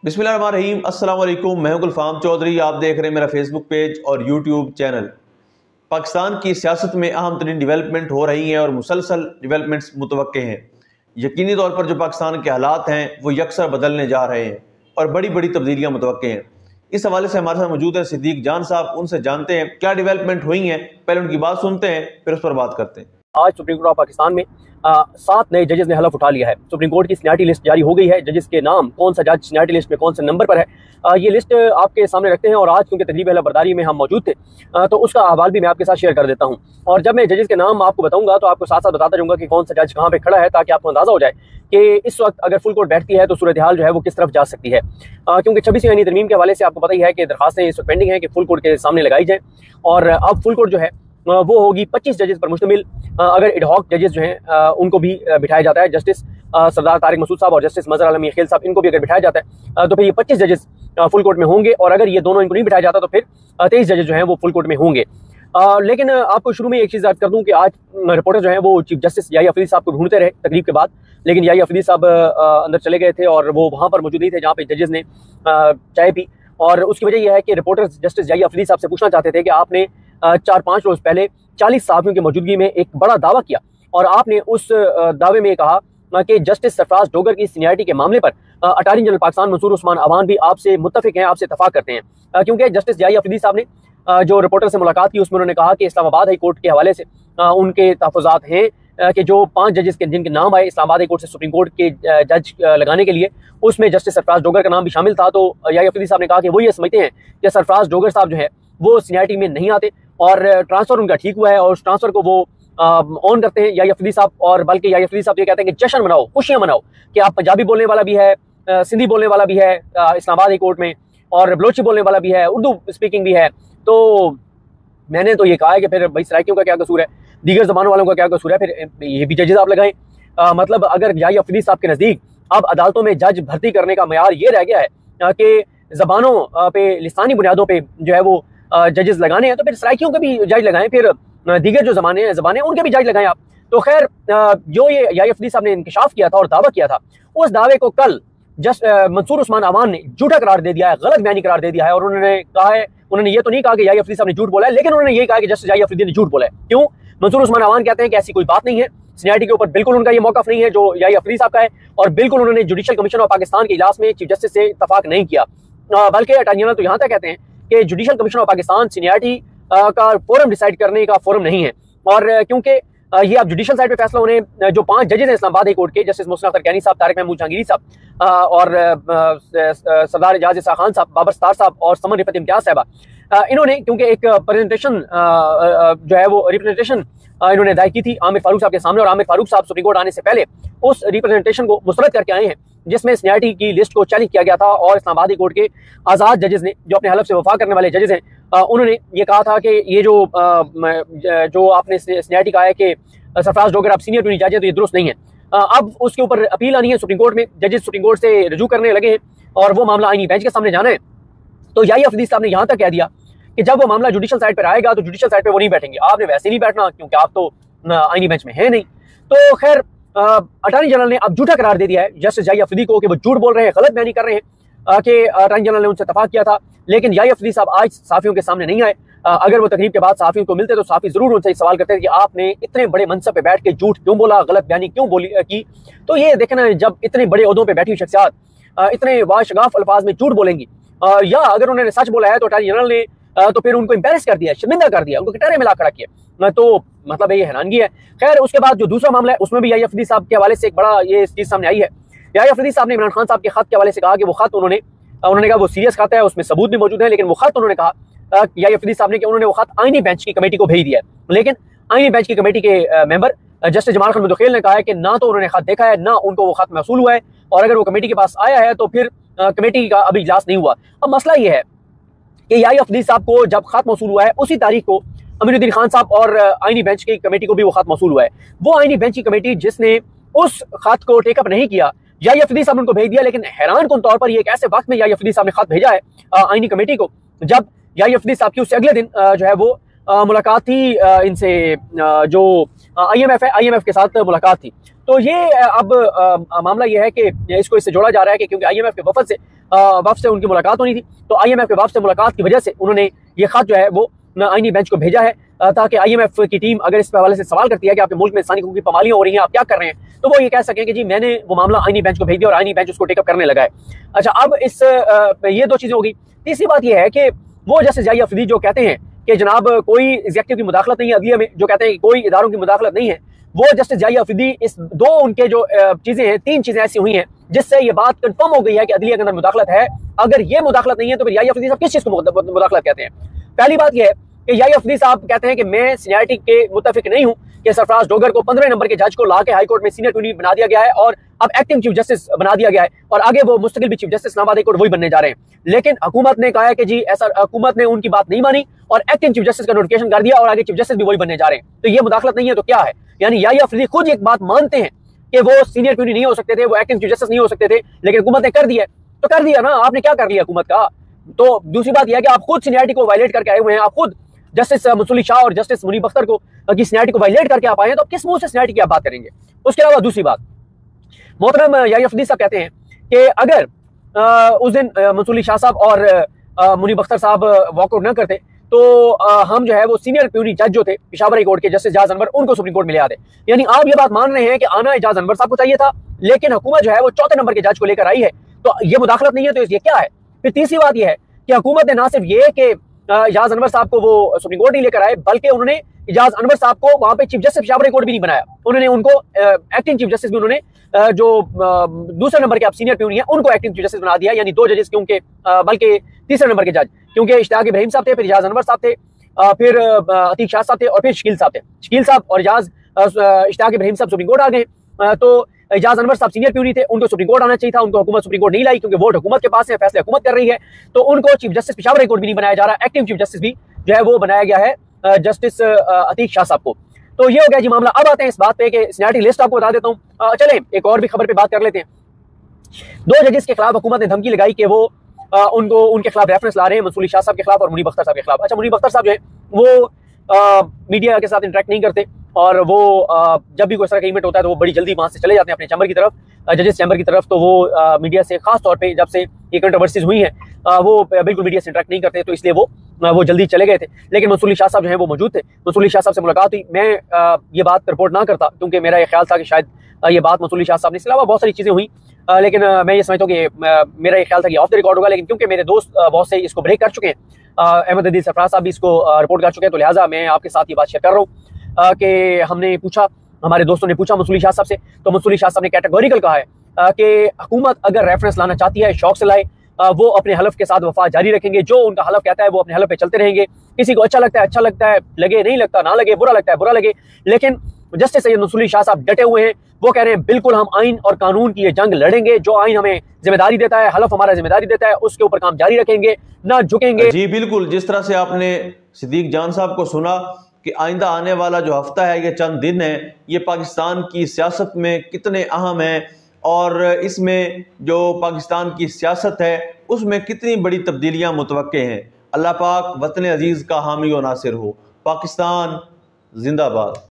बिस्मिल्लाहिर्रहमानिर्रहीम, अस्सलाम वालेकुम। मैं हूं गुलफाम चौधरी। आप देख रहे हैं मेरा फेसबुक पेज और यूट्यूब चैनल। पाकिस्तान की सियासत में अहम तरीन डिवेलपमेंट हो रही हैं और मुसलसल डिवेलपमेंट्स मुतवक्के हैं। यकीनी तौर पर जो पाकिस्तान के हालात हैं वो यकसर बदलने जा रहे हैं और बड़ी बड़ी तब्दीलियाँ मुतवक्के हैं। इस हवाले से हमारे साथ मौजूद है सिद्दीक जान साहब। उनसे जानते हैं क्या डेवलपमेंट हुई हैं, पहले उनकी बात सुनते हैं फिर उस पर बात करते हैं। आज सुप्रीम कोर्ट ऑफ पाकिस्तान में 7 नए जजेस ने हलफ उठा लिया है। सुप्रीम कोर्ट की सीनियरिटी लिस्ट जारी हो गई है। जजेस के नाम, कौन सा जज सीनियरिटी लिस्ट में कौन से नंबर पर है, ये लिस्ट आपके सामने रखते हैं। और आज क्योंकि तकरीब हलफ बर्दारी में हम मौजूद थे तो उसका अहवाल भी मैं आपके साथ शेयर कर देता हूँ। और जब मैं जजेस के नाम आपको बताऊंगा तो आपको साथ साथ बताता जाऊंगा कि कौन सा जज कहाँ पे खड़ा है, ताकि आपको अंदाजा हो जाए कि इस वक्त अगर फुल कोर्ट बैठती है तो सूरत हाल जो है वो किस तरफ जा सकती है। क्योंकि 26वीं आईनी तरमीम के हवाले से आपको पता ही है कि दरखास्तें इस वक्त पेंडिंग है कि फुल कोर्ट के सामने लगाई जाए। और अब फुल कोर्ट जो है वो होगी 25 जजेस पर मुश्तमिल। अगर एडहॉक जजेस जो हैं उनको भी बिठाया जाता है, जस्टिस सरदार तारिक मसूद साहब और जस्टिस मजहर आलम खेल साहब, इनको भी अगर बिठाया जाता है तो फिर ये 25 जजेस फुल कोर्ट में होंगे। और अगर ये दोनों इनको नहीं बिठाया जाता तो फिर 23 जजेस जो हैं वो फुल कोर्ट में होंगे। लेकिन आपको शुरू में एक चीज़ याद कर दूं कि आज रिपोर्टर जो हैं वो चीफ जस्टिस याहिया अफरीदी साहब को ढूंढते रहे तकरीब के बाद, लेकिन याहिया अफरीदी साहब अंदर चले गए थे और वो वहाँ पर मौजूद नहीं थे जहाँ पे जजेस ने चाय पी। और उसकी वजह यह है कि रिपोर्टर जस्टिस याहिया अफरीदी साहब से पूछना चाहते थे कि आपने 4-5 रोज पहले 40 सहाफियों की मौजूदगी में एक बड़ा दावा किया और आपने उस दावे में कहा कि जस्टिस सरफराज डोगर की सीनियरिटी के मामले पर अटॉर्नी जनरल पाकिस्तान मंसूर उस्मान अवान भी आपसे मुत्तफिक हैं, आपसे इत्तफाक करते हैं। क्योंकि जस्टिस याहिया अफरीदी साहब ने जो रिपोर्टर से मुलाकात की उसमें उन्होंने कहा कि इस्लामाबाद हाई कोर्ट के हवाले से उनके तहफ़्फ़ुज़ात हैं कि जो 5 जजेस के जिनके नाम आए इस्लामाबाद हाई कोर्ट से सुप्रीम कोर्ट के जज लगाने के लिए, उसमें जस्टिस सरफराज डोगर का नाम भी शामिल था। तो याहिया अफरीदी साहब ने कहा कि वो ये समझते हैं कि सरफराज डोगर साहब जो है वो सीनियरिटी में नहीं आते और ट्रांसफर उनका ठीक हुआ है और उस ट्रांसफर को वो ऑन करते हैं याहिया अफरीदी साहब। और बल्कि याहिया अफरीदी साहब ये कहते हैं कि जश्न मनाओ, खुशियां मनाओ कि आप पंजाबी बोलने वाला भी है, सिंधी बोलने वाला भी है इस्लामाबाद हाई कोर्ट में, और बलोची बोलने वाला भी है, उर्दू स्पीकिंग भी है। तो मैंने तो ये कहा है कि फिर भाई सराइकियों का क्या कसूर है, दीगर जबानों वालों का क्या कसूर है, फिर ये भी जजेस आप लगाएं। मतलब अगर याहिया अफरीदी साहब के नज़दीक अब अदालतों में जज भर्ती करने का मयार ये रह गया है कि जबानों पे, लिसानी बुनियादों पे जो है वो जजेस लगाने हैं, तो फिर सराइकियों के भी जज लगाएं, फिर दीगर जो जबाने उनके भी जज लगाएं आप। तो खैर जो ये याहिया अफरीदी साहब ने इंकशाफ किया था और दावा किया था, उस दावे को कल मंसूर उस्मान अवान ने झूठा करार दे दिया है, गलत बयानी करार दे दिया है। और उन्होंने कहा है, उन्होंने ये तो नहीं कहा कि याहिया अफरीदी साहब ने झूठ बोला है, लेकिन उन्होंने ये कहा कि जस्टिस याहिया अफरीदी ने झूठ बोला है। क्यों? मंसूर उस्मान अवान कहते हैं कि ऐसी कोई बात नहीं है, सीनियरिटी के ऊपर बिल्कुल उनका ये मौकफ नहीं है जो याहिया अफरीदी साहब का है, और बिल्कुल उन्होंने जुडिशल कमीशन ऑफ पाकिस्तान के इजलास में चीफ जस्टिस से इत्तफाक नहीं किया। बल्कि अटॉर्नी जनरल तो यहाँ तक कहते हैं कि judicial commission of Pakistan seniority का फोरम डिसाइड करने का फोरम नहीं है। और क्योंकि ये अब जुडिशल साइड पे फैसला होने जो 5 जजेस हैं इस्लामाबाद हाई कोर्ट के, जस्टिस मुहसिन अख्तर कैनी साहब, तारिक महमूद जहांगीरी साहब और सरदार एजाज इसा खान साहब, बाबर सत्तार साहब और समन रिफत इम्तियाज साहबा, इन्होंने क्योंकि एक प्रेजेंटेशन जो है वो रिप्रेजेंटेशन इन्होंने दायर की आमिर फारूक साहब के सामने, और आमिर फारूक साहब सुप्रीम कोर्ट आने से पहले उस रिप्रेजेंटेशन को मुस्तरद करके आए हैं जिसमें सीनियरिटी की लिस्ट को चैलेंज किया गया था। और इस्लामाबाद हाई कोर्ट के आज़ाद जजेस ने, जो अपने हलफ से वफा करने वाले जजेस हैं, उन्होंने ये कहा था कि ये जो आपने सीनियरिटी कहा है कि सरफराज डोगर आप सीनियर नहीं चाहिए, तो ये दुरुस्त नहीं है। अब उसके ऊपर अपील आनी है सुप्रीम कोर्ट में, जजेस सुप्रीम कोर्ट से रजू करने लगे हैं और वो मामला आईनी बेंच के सामने जाना है। तो याहिया अफरीदी साहब ने यहाँ तक कह दिया कि जब वो मामला जुडिशल साइड पर आएगा तो जुडिशल साइड पर वो नहीं बैठेंगे, आपने वैसे नहीं बैठना क्योंकि आप तो आईनी बेंच में है नहीं। तो खैर अटॉर्नी जनरल ने अब झूठा करार दे दिया है जस्टिस याहिया अफरीदी को कि वो झूठ बोल रहे हैं, गलत बयानी कर रहे हैं कि अटॉर्नी जनरल ने उनसे इत्तफाक किया था। लेकिन याहिया अफरीदी साहब आज सहाफियों के सामने नहीं आए। अगर वो तकरीब के बाद सहाफियों को मिलते तो सहाफी जरूर उनसे सवाल करते कि आपने इतने बड़े मनसब पे बैठ के झूठ क्यों बोला, गलत बयानी क्यों बोली की। तो ये देखना, जब इतने बड़े ओहदों पे बैठी हुई शख्सियात इतने वाशगाफ अल्फाज में झूठ बोलेंगी, या अगर उन्होंने सच बोला है तो अटॉर्नी जनरल ने तो फिर उनको एम्बेरस कर दिया, शर्मिंदा कर दिया, उनको कटहरे में ला खड़ा किया। तो मतलब ये हैरानगी है। खैर उसके बाद जो दूसरा मामला है उसमें भी याहिया अफरीदी साहब के हवाले से एक बड़ा ये चीज सामने आई है। याहिया अफरीदी साहब ने इमरान खान साहब के खत के हवाले से कहा कि वो खत उन्होंने कहा वो सीरियस खत है, उसमें सबूत भी मौजूद है, लेकिन वो खत उन्होंने कहा याहिया अफरीदी साहब ने कि उन्होंने वो खत आईनी बेंच की कमेटी को भेज दिया है। लेकिन आईनी बेंच की कमेटी के मेंबर जस्टिस जमाल खान मुदखिल ने कहा है कि ना तो उन्होंने खत देखा है, ना उनको वो खत मौसूल हुआ है, और अगर वो कमेटी के पास आया है तो फिर कमेटी का अभी इजलास नहीं हुआ। अब मसला ये है कि याहिया अफरीदी साहब को जब खत मौसूल हुआ है उसी तारीख को अमीरुद्दीन खान साहब और आईनी बेंच की कमेटी को भी वो खत मौसूल हुआ है। वो आईनी बेंच की कमेटी जिसने उस खत को टेकअप नहीं किया, याहिया अफरीदी साहब ने उनको भेज दिया। लेकिन हैरान कुन तौर पर ये एक ऐसे वक्त में याहिया अफरीदी साहब ने खत भेजा है आईनी कमेटी को जब याहिया अफरीदी साहब की उससे अगले दिन जो है वो मुलाकात थी इनसे, जो IMF है, IMF के साथ मुलाकात थी। तो ये अब मामला ये है कि इसको इससे जोड़ा जा रहा है कि क्योंकि IMF के वफद से उनकी मुलाकात होनी थी, तो IMF के वफद से मुलाकात की वजह से उन्होंने ये खत जो है वो आईनी बेंच को भेजा है, ताकि IMF की टीम अगर इस हवाले से सवाल करती है कि आपके मुल्क में इंसानी हकूक़ की पामालियां हो रही हैं, आप क्या कर रहे हैं, तो वो ये कह सकें कि जी मैंने वो मामला आईनी बेंच को भेज दिया और आईनी बेंच उसको टेकअप करने लगा है। अच्छा, अब इस ये दो चीज़ें होगी। तीसरी बात यह है कि वो जस्टिस जाहिया अफरीदी जो कहते हैं कि जनाब कोई एग्जीक्यूटिव की मुदाखलत नहीं है अदलिया में, जो कहते हैं कि कोई इदारों की मुदाखलत नहीं है, वो जस्टिस जाहिया अफरीदी इस दो उनके जो चीज़ें हैं, 3 चीज़ें ऐसी हुई हैं जिससे ये बात कंफर्म हो गई है कि अदलिया के अंदर मुदाखलत है। अगर ये मुदाखलत नहीं है तो फिर जाहिया अफरीदी साहब किस चीज़ को मुदाखलत कहते हैं? पहली बात यह है कि जाहिया अफरीदी साहब कहते हैं कि मैं सीनियरिटी के मुत्तफिक नहीं हूं कि सरफराज डोगर को 15 नंबर के जज को लाके हाई कोर्ट में सीनियर ट्यूनी बना दिया गया है और अब एक्टिंग चीफ जस्टिस बना दिया गया है और आगे वो मुस्तकिल भी chief justice Islamabad high court वही बनने जा रहे हैं। लेकिन हुकूमत ने कहा है कि जी ऐसा, हुकूमत ने उनकी बात नहीं मानी और एक्टिंग चीफ जस्टिस का नोटिफिकेशन कर दिया और आगे चीफ जस्टिस भी वही बनने जा रहे हैं। तो ये मुदाखलत नहीं है तो क्या है? यानी जाहिया अफरीदी खुद एक बात मानते हैं कि वो सीनियर ट्यूनी नहीं हो सकते थे, वो एक्टिंग चीफ जस्टिस नहीं हो सकते थे, लेकिन हुकूमत ने कर दिया। तो कर दिया ना, आपने क्या कर लिया हुकूमत का? तो दूसरी बात यह है कि आप खुद सीनियरिटी को वायलेट करके आए हुए हैं, आप खुद जस्टिस मुंसुली शाह और जस्टिस मुनीब अख्तर को की सीनियरिटी को वायलेट करके आप आए हैं, तो किस मुंह से सीनियरिटी की आप बात करेंगे? उसके अलावा दूसरी बात, मोहतरम जाहिया अफरीदी साहब कहते हैं कि अगर उस दिन मुंसुली शाह साहब और मुनीब अख्तर साहब वॉकआउट न करते तो हम जो है वो सीनियर प्यूरी जज जो थे पेशावर हाई कोर्ट के जस्टिस इजाज अनवर, उनको सुप्रीम कोर्ट में ले आते। यानी आप ये बात मान रहे हैं कि आना इजाज अनवर साहब को चाहिए था, लेकिन हुकूमत जो है वो 4थे नंबर के जज को लेकर आई है, तो ये मुदाखलत नहीं है तो ये क्या है? फिर तीसरी बात यह है कि हुकूमत ने ना सिर्फ ये कि इजाज अनवर साहब को वो सुप्रीम कोर्ट नहीं लेकर आए, बल्कि उन्होंने इजाज अनवर साहब को वहां पे chief justice Peshawar high court भी नहीं बनाया, उन्होंने उनको एक्टिंग चीफ जस्टिस भी उन्होंने जो दूसरे नंबर के आप सीनियर प्यूनी है उनको एक्टिंग चीफ जस्टिस बना दिया। यानी 2 जजेस क्योंकि बल्कि तीसरे नंबर के जज क्योंकि इश्तियाक इब्राहिम साहब थे, फिर इजाज अनवर साहब थे, फिर अतीक शाह साहब थे और फिर शकील साहब थे। शकील साहब और इश्तियाक इब्राहिम साहब सुप्रीम कोर्ट आ गए, तो इजाज अनवर साहब सीनियर प्यूनी थे, उनको सुप्रीम कोर्ट आना चाहिए था, उनको हुकूमत सुप्रीम कोर्ट नहीं लाई क्योंकि वोट हुकूमत के पास है, फैसले हुकूमत कर रही है, तो उनको chief justice Peshawar high court भी नहीं बनाया जा रहा, एक्टिंग चीफ जस्टिस भी जो है वो बनाया गया है जस्टिस अतीक शाह साहब को। तो ये हो गया जी मामला। अब आते हैं इस बात पे कि सीनियरिटी लिस्ट आपको बता देता हूँ। चलें एक और भी खबर पे बात कर लेते हैं। 2 जजेस के खिलाफ हुकूमत ने धमकी लगाई कि वो उनको उनके खिलाफ रेफरेंस ला रहे हैं, मंसूली शाह साहब के खिलाफ और मुनीब अख्तर साहब के खिलाफ। अच्छा, मुनीब अख्तर साहब जो है वो मीडिया के साथ इंटरेक्ट नहीं करते और वो जब भी कोई तरह का इवेंट होता है तो वो बड़ी जल्दी वहां से चले जाते हैं अपने चैम्बर की तरफ, जजेस चैम्बर की तरफ। तो वो मीडिया से खास तौर पे जब से ये कंट्रोवर्सीज हुई हैं वो बिल्कुल मीडिया से इंटरेक्ट नहीं करते, तो इसलिए वो जल्दी चले गए थे। लेकिन मंसूली शाह साहब जो है वो मौजूद थे, मंसूली शाह साहब से मुलाकात हुई। मैं ये बात रिपोर्ट ना करता क्योंकि मेरा ये ख्याल था कि शायद ये बात मंसूली शाह साहब ने, इसके अलावा बहुत सारी चीज़ें हुई, लेकिन मैं ये समझता हूँ कि मेरा ये ख्याल था कि ऑफ द रिकॉर्ड होगा, लेकिन क्योंकि मेरे दोस्त बहुत से इसको ब्रेक कर चुके हैं, अहमद अदील सरफराज साहब भी इसको रिपोर्ट कर चुके हैं, तो लिहाजा मैं आपके साथ ये बात शेयर कर रहा हूँ कि हमने पूछा, हमारे दोस्तों ने पूछा मंसूली शाह साहब से, तो मंसूली शाह साहब ने कैटेगोरिकल कहा है कि हुकूमत अगर रेफरेंस लाना चाहती है शौक से लाए, वो अपने हलफ के साथ वफा जारी रखेंगे, जो उनका हलफ कहता है वो अपने हलफ पे चलते रहेंगे। किसी को अच्छा लगता है लगे, नहीं लगता ना लगे, बुरा लगता है बुरा लगे, लेकिन जस्टिस सैयद मंसूली शाह साहब डटे हुए हैं, वो कह रहे हैं बिल्कुल हम आइन और कानून की ये जंग लड़ेंगे, जो आइन हमें जिम्मेदारी देता है, हलफ हमारा जिम्मेदारी देता है, उसके ऊपर काम जारी रखेंगे, ना झुकेंगे। जी बिल्कुल, जिस तरह से आपने सिद्दीक जान साहब को सुना कि आइंदा आने वाला जो हफ्ता है, ये चंद दिन है, ये पाकिस्तान की सियासत में कितने अहम है और इसमें जो पाकिस्तान की सियासत है उसमें कितनी बड़ी तब्दीलियां मुतवक्के हैं। अल्लाह पाक वतन अजीज़ का हामी और नासिर हो। पाकिस्तान जिंदाबाद।